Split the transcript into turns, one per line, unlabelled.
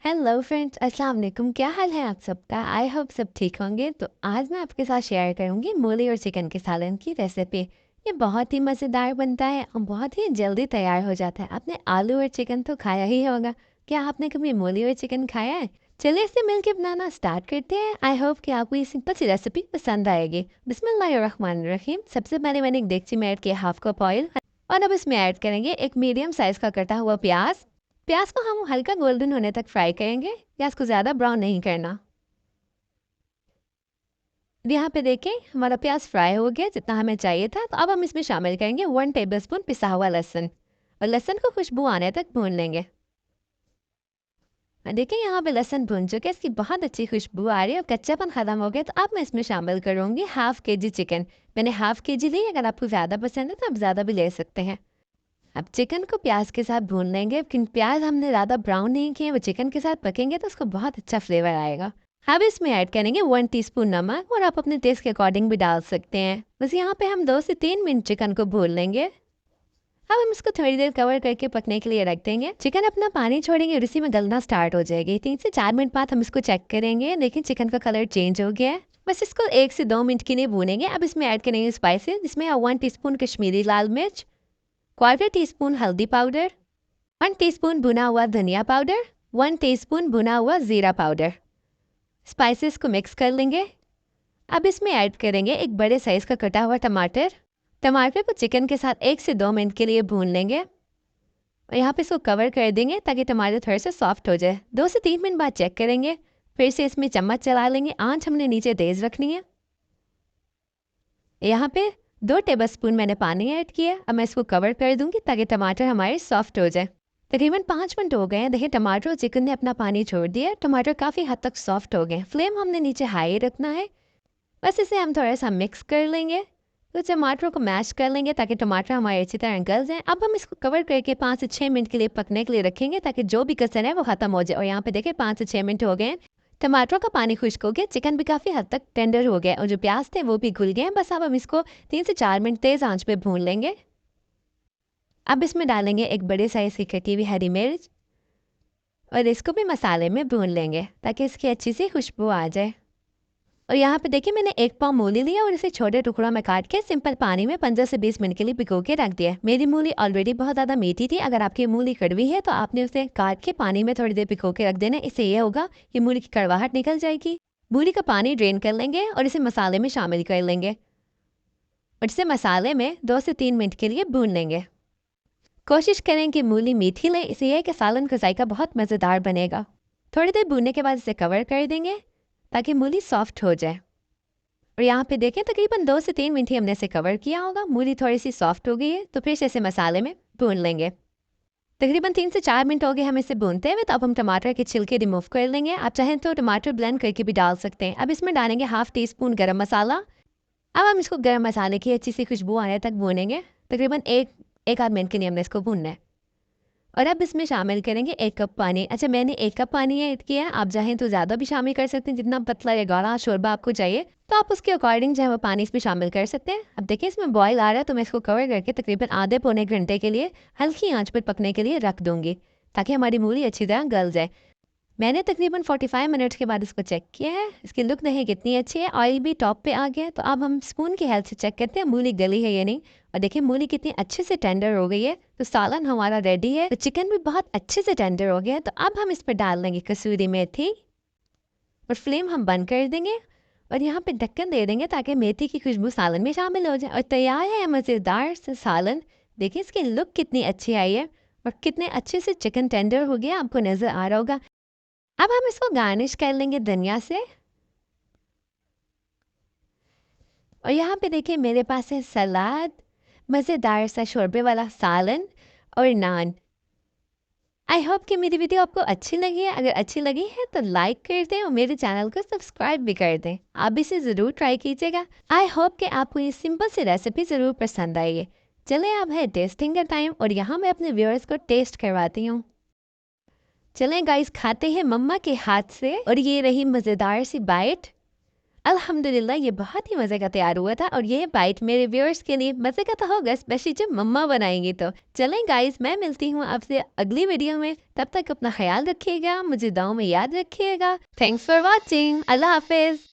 Hello friends, अस्सलाम वालेकुम। क्या हाल है आप सबका? आई होप सब ठीक होंगे। तो आज मैं आपके साथ शेयर करूंगी मूली और चिकन के सालन की रेसिपी। ये बहुत ही मज़ेदार बनता है और बहुत ही जल्दी तैयार हो जाता है। आपने आलू और चिकन तो खाया ही होगा। क्या आपने कभी मूली और चिकन खाया है? चलिए इसे मिलके बनाना स्टार्ट करते हैं। आई होप कि आपको ये सिंपल सी रेसिपी पसंद आएगी। बिस्मिल्लाहिर्रहमानिर्रहीम। सबसे पहले मैंने एक देगची में ऐड किया हाफ कप ऑयल और अब इसमें ऐड करेंगे एक मीडियम साइज़ का कटा हुआ प्याज। प्याज को हम हल्का गोल्डन होने तक फ्राई करेंगे। प्याज को ज़्यादा ब्राउन नहीं करना। अब यहाँ पे देखें हमारा प्याज फ्राई हो गया जितना हमें चाहिए था। तो अब हम इसमें शामिल करेंगे 1 टेबलस्पून पिसा हुआ लहसुन और लहसुन को खुशबू आने तक भून लेंगे। देखें यहाँ पे लहसुन भून चुके, इसकी बहुत अच्छी खुशबू आ रही है और कच्चापन ख़त्म हो गया। तो अब मैं इसमें शामिल करूँगी ½ kg चिकन। मैंने ½ kg ली। अगर आपको ज़्यादा पसंद है तो आप ज़्यादा भी ले सकते हैं। अब चिकन को प्याज के साथ भून लेंगे, लेकिन प्याज हमने ज़्यादा ब्राउन नहीं किए, वो चिकन के साथ पकेंगे तो उसको बहुत अच्छा फ्लेवर आएगा। अब इसमें ऐड करेंगे 1 टीस्पून नमक और आप अपने टेस्ट के अकॉर्डिंग भी डाल सकते हैं। बस यहाँ पे हम 2 से 3 मिनट चिकन को भून लेंगे। अब हम इसको थोड़ी देर कवर करके पकने के लिए रख देंगे। चिकन अपना पानी छोड़ेंगे और इसी में गलना स्टार्ट हो जाएगी। 3 से 4 मिनट बाद हम इसको चेक करेंगे, लेकिन चिकन का कलर चेंज हो गया है। बस इसको 1 से 2 मिनट के लिए भूनेंगे। अब इसमें ऐड करेंगे स्पाइसेस, जिसमें 1 टीस्पून कश्मीरी लाल मिर्च, ¼ टीस्पून हल्दी पाउडर, 1 टीस्पून भुना हुआ धनिया पाउडर, 1 टीस्पून भुना हुआ ज़ीरा पाउडर। स्पाइसेस को मिक्स कर लेंगे। अब इसमें ऐड करेंगे एक बड़े साइज़ का कटा हुआ टमाटर। टमाटर को चिकन के साथ 1 से 2 मिनट के लिए भून लेंगे और यहाँ पे इसको कवर कर देंगे ताकि टमाटर थोड़े से सॉफ्ट हो जाए। 2 से 3 मिनट बाद चेक करेंगे। फिर से इसमें चम्मच चला लेंगे। आंच हमने नीचे तेज़ रखनी है। यहाँ पे 2 टेबलस्पून मैंने पानी ऐड किया। अब मैं इसको कवर कर दूंगी ताकि टमाटर हमारे सॉफ्ट हो जाए। तकरीबन 5 मिनट हो गए हैं। देखिए टमाटर और चिकन ने अपना पानी छोड़ दिया। टमाटर काफ़ी हद तक सॉफ्ट हो गए। फ्लेम हमने नीचे हाई रखना है। बस इसे हम थोड़ा सा मिक्स कर लेंगे। तो टमाटर को मैश कर लेंगे ताकि टमाटर हमारे अच्छी तरह गल जाए। अब हम इसको कवर करके 5 से 6 मिनट के लिए पकने के लिए रखेंगे ताकि जो भी कसर है वो ख़त्म हो जाए। और यहाँ पे देखिए 5 से 6 मिनट हो गए। टमाटर का पानी खुश्क हो गया, चिकन भी काफ़ी हद तक टेंडर हो गया और जो प्याज थे वो भी घुल गए। बस अब हम इसको 3 से 4 मिनट तेज़ आंच पे भून लेंगे। अब इसमें डालेंगे एक बड़े साइज़ की कटी हुई हरी मिर्च और इसको भी मसाले में भून लेंगे ताकि इसकी अच्छी सी खुशबू आ जाए। और यहाँ पे देखिए मैंने 1 पाव मूली लिया और इसे छोटे टुकड़ों में काट के सिंपल पानी में 15 से 20 मिनट के लिए भिगो के रख दिया। मेरी मूली ऑलरेडी बहुत ज़्यादा मीठी थी। अगर आपकी मूली कड़वी है तो आपने उसे काट के पानी में थोड़ी देर भिगो के रख देना। इससे ये होगा कि मूली की कड़वाहट निकल जाएगी। मूली का पानी ड्रेन कर लेंगे और इसे मसाले में शामिल कर लेंगे और इसे मसाले में 2 से 3 मिनट के लिए भून लेंगे। कोशिश करें कि मूली मीठी लें, इससे यह कि सालन का जायका बहुत मज़ेदार बनेगा। थोड़ी देर भूनने के बाद इसे कवर कर देंगे ताकि मूली सॉफ्ट हो जाए। और यहाँ पे देखें तकरीबन 2 से 3 मिनट ही हमने इसे कवर किया होगा। मूली थोड़ी सी सॉफ्ट हो गई है तो फिर से इसे मसाले में भून लेंगे। तकरीबन 3 से 4 मिनट हो गए हम इसे भूनते हुए। तो अब हम टमाटर के छिलके रिमूव कर लेंगे। आप चाहें तो टमाटर ब्लेंड करके भी डाल सकते हैं। अब इसमें डालेंगे ½ टीस्पून गरम मसाला। अब हम इसको गरम मसाले की अच्छी सी खुशबू आने तक भूनेंगे। तकरीबन एक आध मिनट के लिए हमने इसको भूनना है। और अब इसमें शामिल करेंगे 1 कप पानी। अच्छा मैंने 1 कप पानी ऐड किया है। आप चाहें तो ज़्यादा भी शामिल कर सकते हैं। जितना पतला या गाढ़ा शोरबा आपको चाहिए तो आप उसके अकॉर्डिंग जो है वो पानी इसमें शामिल कर सकते हैं। अब देखिए इसमें बॉयल आ रहा है तो मैं इसको कवर करके तकरीबन आधे पौने घंटे के लिए हल्की आंच पर पकने के लिए रख दूंगी ताकि हमारी मूली अच्छी तरह गल जाए। मैंने तकरीबन 45 मिनट्स के बाद इसको चेक किया है। इसकी लुक देखिए कितनी अच्छी है। ऑयल भी टॉप पे आ गया है। तो अब हम स्पून की हेल्प से चेक करते हैं मूली गली है या नहीं। और देखिए मूली कितनी अच्छे से टेंडर हो गई है। तो सालन हमारा रेडी है। तो चिकन भी बहुत अच्छे से टेंडर हो गया है। तो अब हम इस पर डाल देंगे कसूरी मेथी और फ्लेम हम बंद कर देंगे और यहाँ पे ढक्कन दे देंगे ताकि मेथी की खुशबू सालन में शामिल हो जाए। और तैयार है मज़ेदार से सालन। देखिए इसकी लुक कितनी अच्छी आई है और कितने अच्छे से चिकन टेंडर हो गया आपको नज़र आ रहा होगा। अब हम इसको गार्निश कर लेंगे धनिया से। और यहाँ पे देखिए मेरे पास है सलाद, मज़ेदार सा शोरबे वाला सालन और नान। आई होप कि मेरी वीडियो आपको अच्छी लगी है। अगर अच्छी लगी है तो लाइक कर दें और मेरे चैनल को सब्सक्राइब भी कर दें। आप इसे ज़रूर ट्राई कीजिएगा। आई होप कि आपको ये सिंपल सी रेसिपी ज़रूर पसंद आई है। चले अब है टेस्टिंग का टाइम और यहाँ मैं अपने व्यूअर्स को टेस्ट करवाती हूँ। चलें गाइस खाते हैं मम्मा के हाथ से। और ये रही मज़ेदार सी बाइट। अल्हम्दुलिल्लाह ये बहुत ही मज़े का तैयार हुआ था और ये बाइट मेरे व्यूअर्स के लिए मज़े का तो होगा, स्पेशली जब मम्मा बनाएंगी तो। चलें गाइस, मैं मिलती हूँ आपसे अगली वीडियो में। तब तक अपना ख्याल रखिएगा, मुझे दुआओं में याद रखिएगा। Thanks for watching. अल्लाह हाफिज़।